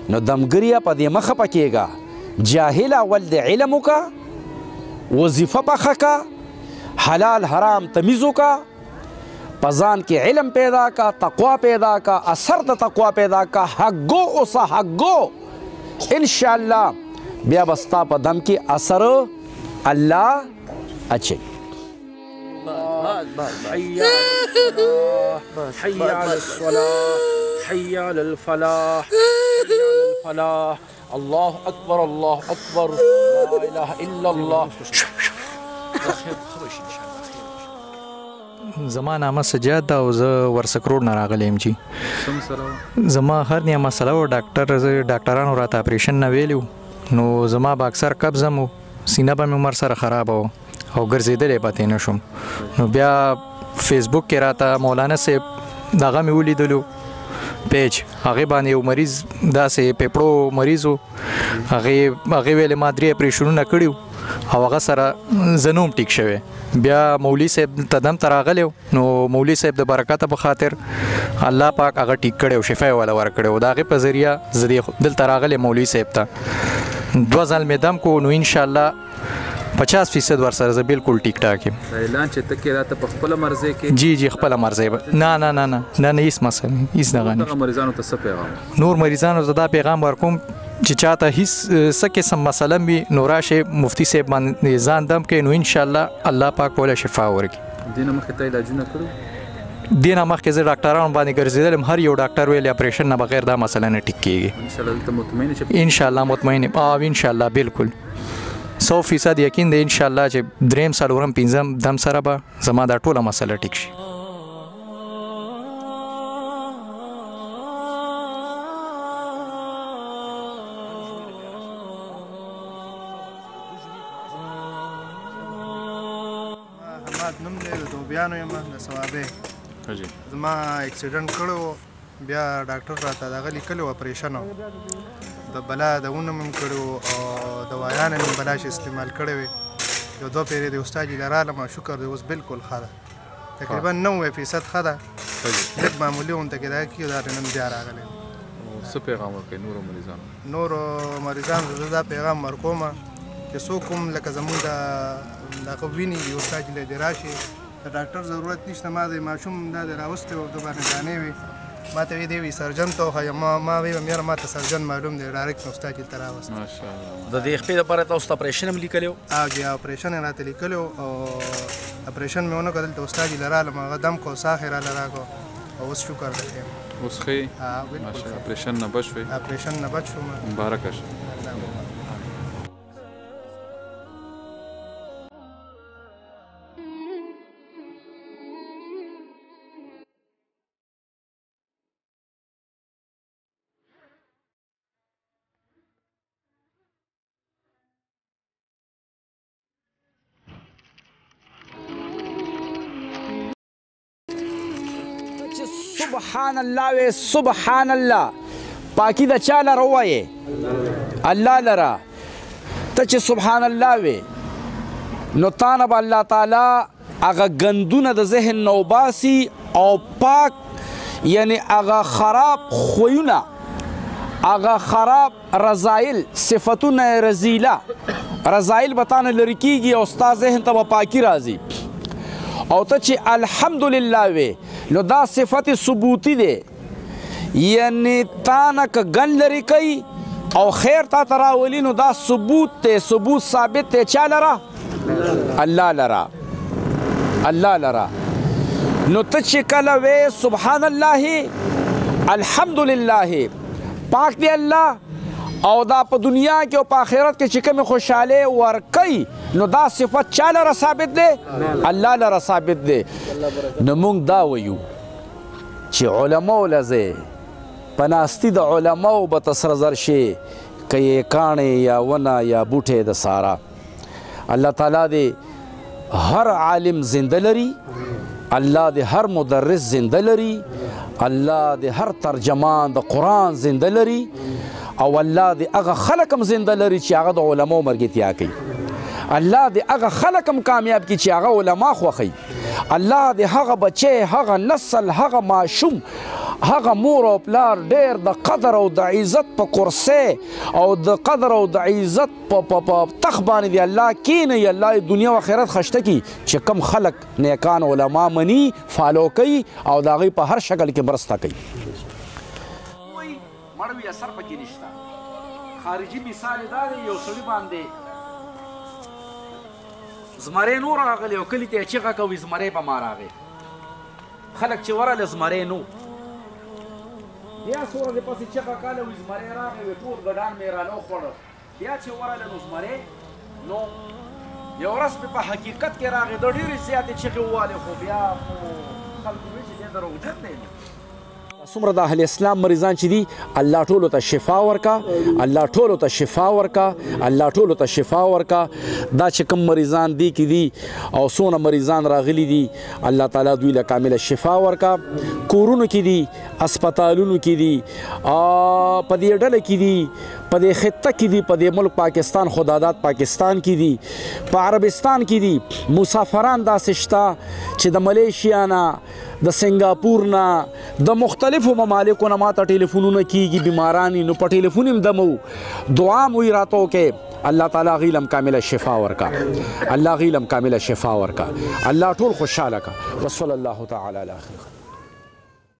نو دمګریه په دې مخه پکېږه جاهل اول د علم وکړه وظیفه پخه کا حلال حرام تمیز وکړه په ځان کې علم پیدا کا تقوا پیدا کا اثر د تقوا پیدا کا حقو اوسه حقو انشاءالله بیا به ستا په دم کې اثر الله اچي حي على الصلاة حي على الفلاح حي على الفلاح الله أكبر الله أكبر لا إله إلا الله زما نامه سجاد ده او زه ورسکروډ نه راغلی یم چې زما هرنیه مسله و ډاکټرانو راته اپریشن نه ویلي نو زما به اکثر قبضم و سینه به مې عمر سره خرابه و او ګرځېدلی پاتې نه شوم نو بیا فیسبوک کې راته مولانا صاحب دغه مې ولیدلو پیج هغې باندې یو مریض داسې پیپړو مریض و هغې ویلې ما 3 اپریشنونه کړي او هغه سره زه نوم ټیک شوی بیا مولوي صاحب ته دم ته راغلی نو مولوي صاحب د برکته په خاطر الله پاک هغه ټیک کړی او شفا یې والا ورکړی او د هغې په ذریعه زه دلته راغلی مولوي صاحب ته 2 ځل مې دم کو نو انشاءالله 50% ورسره زه بالکل ټیک ټاک یم اعلان چې ته کې راته په خپله مرضی کې جی خپله مرضی نه هیڅ مسله هیڅ دغه نشته مریضانو ته څه پیغام نور مریضانو ته دا پیغام ورکوم چې چاته هیڅ څه قسم مسله وي نو راشئ مفتي صاحب باندې ځان دم کوي نو انشاءالله الله پاک وله شفا ورکړي دې نه مخکې ته علاجونه کړو دې نه مخکې زه ډاکټرانو باندې ګرځېدلم هر یو ډاکټر ویلې اپریشن نه بغیر دا مسله نه ټیک کېږي انشاءالله مطمئن انشاءالله بالکل 100% یقین دی انشاءالله چې 3 4 5 دم سره به زما دا ټوله مسله ټیک شي نوم دی د دوبیانو یم د ثوابې زما اکسیډنټ کړی بیا ډاکټر راته دغه لیکلی و اپریشن د بلا دونه مې کړي او دوايانې مې بلا شي استعمال کړی وي یو 2 پیرې د استاد جي لرالم شکر دی اوس بالکل ښه ده تقریبا 90% ښه ده لږ معمولي غونته کې دا کېږي دا نن بیا راغلی څه پیغام ورکوې نورو مریضانو زه دا پیغام ورکوم چې څوک هم لکه زمونږ دغه ویني د استاد جي له راشي د ډاکټر ضرورت نشته ما د ماشوم دا د راوستی و د باندې دانې وي ما ته وی دی وی سرجن ته خو ما وی مېره ما ته سرجن معلوم دی ډایرکټ استاد جي ته راوست ماشاءالله د دې خپې لپاره تاسو ته اپریشن هم لیکلی جی اپریشن یې راته لیکلی او اپریشن مې ونه کړ دلته استاد جي لرالم هغه دم کو ساه یې راله راکړو او اوس شکر دی اوس ښه ماشاءالله اپریشن نه بچ شوې اپریشن نه بچ شوم مبارکه شه سبحان الله وی سبحان الله پاکی د چا لره ووایې الله لره ته چې سبحان الله وی نو تانه به الله تعالی هغه ګندونه د ذهن نه وباسي او پاک یعنی هغه خراب خویونه هغه خراب رضایل صفتونه رزیله رضایل به تانه لرې کېږي او ستا ذهن ته به پاکي راځي او ته چې الحمدلله وی نو دا صفت ثبوتی دی یعنی تانه که ګن لرې کوي او خیر تا ته راولي نو دا ثبوت دی ثبوت ثابت دی چا لره الله لره الله لره نو ته چې کله وی سبحان الله الحمدلله پاک دی الله او دا په دنیا کې او په آخرت کې چې کومې خوشحالۍ ورکوي نو دا صفت چا لره ثابت دی الله لره ثابت دی نو موږ دا ویو چې علماو له ځای په ناستي د علماو به ته سره زر شي که یې کاڼې یا ونه یا بوټی د سارا الله تعالی دې هر عالم زنده لري الله دې هر مدرس زنده لري الله دې هر ترجمان د قرآن زنده لري او الله دې هغه خلک هم زنده لري چې هغه د علماو مرګتیا کوي الله دې هغه خلک هم کامیاب کړي چې هغه علما خوښوي الله دې هغه بچی هغه نسل هغه ماشوم هغه مور او پلار ډېر د قدر او د عزت په کرسۍ او د قدر او د عزت په تخت باندې دی الله کینوي الله یې دنیا او آخرت خشته کي چې کم خلک نیکان علما مني فالو کوي او د هغوی په هر شکل کې مرسته کوي مړوي اثر پکې نشته خارجي مثال یې دا دی یو سړي باندې زمری نو راغلی او کلي ته یې چیغه کوي زمری په ما راغی خلک چې ورغله زمری نو بیا څو ورځې پسې چیغه کوله وایي زمری راغی وایي ټول ګډان مې رانه وخوړل بیا چې ورغله نو زمری نو یو ورځ مې په حقیقت کې راغی د ډېرې زیاتې چیغې ووالې خو بیا خلکو وایي چې دی دروغجن دی څومره د اهل اسلام مریضان چې دي الله ټولو ته شفا ورکا الله ټولو ته شفا ورکا الله ټولو ته شفا ورکا دا چې کوم مریضان دي کې دي او څونه مریضان راغلي دي الله تعالی دوی له کامله شفا ورکا کورونو کې دي هسپتالونو کې دي په دې ډله کې دي په دې خطه کې دي په دې ملک پاکستان خداداد پاکستان کې دي په عربستان کې دي مسافران داسې شته چې د ملیشیا نه د سنگاپور نه د مختلفو ممالکو نه ماته ټلیفونونه کیږي بیمارانی نو په ټلیفون هم دمو دعا مو یې راته وکړې الله تعالی غیلم کامله شفا ورکا الله غیلم کامله شفا ورکا الله ټول خوشحاله کا وصلی الله تعالی علی خیر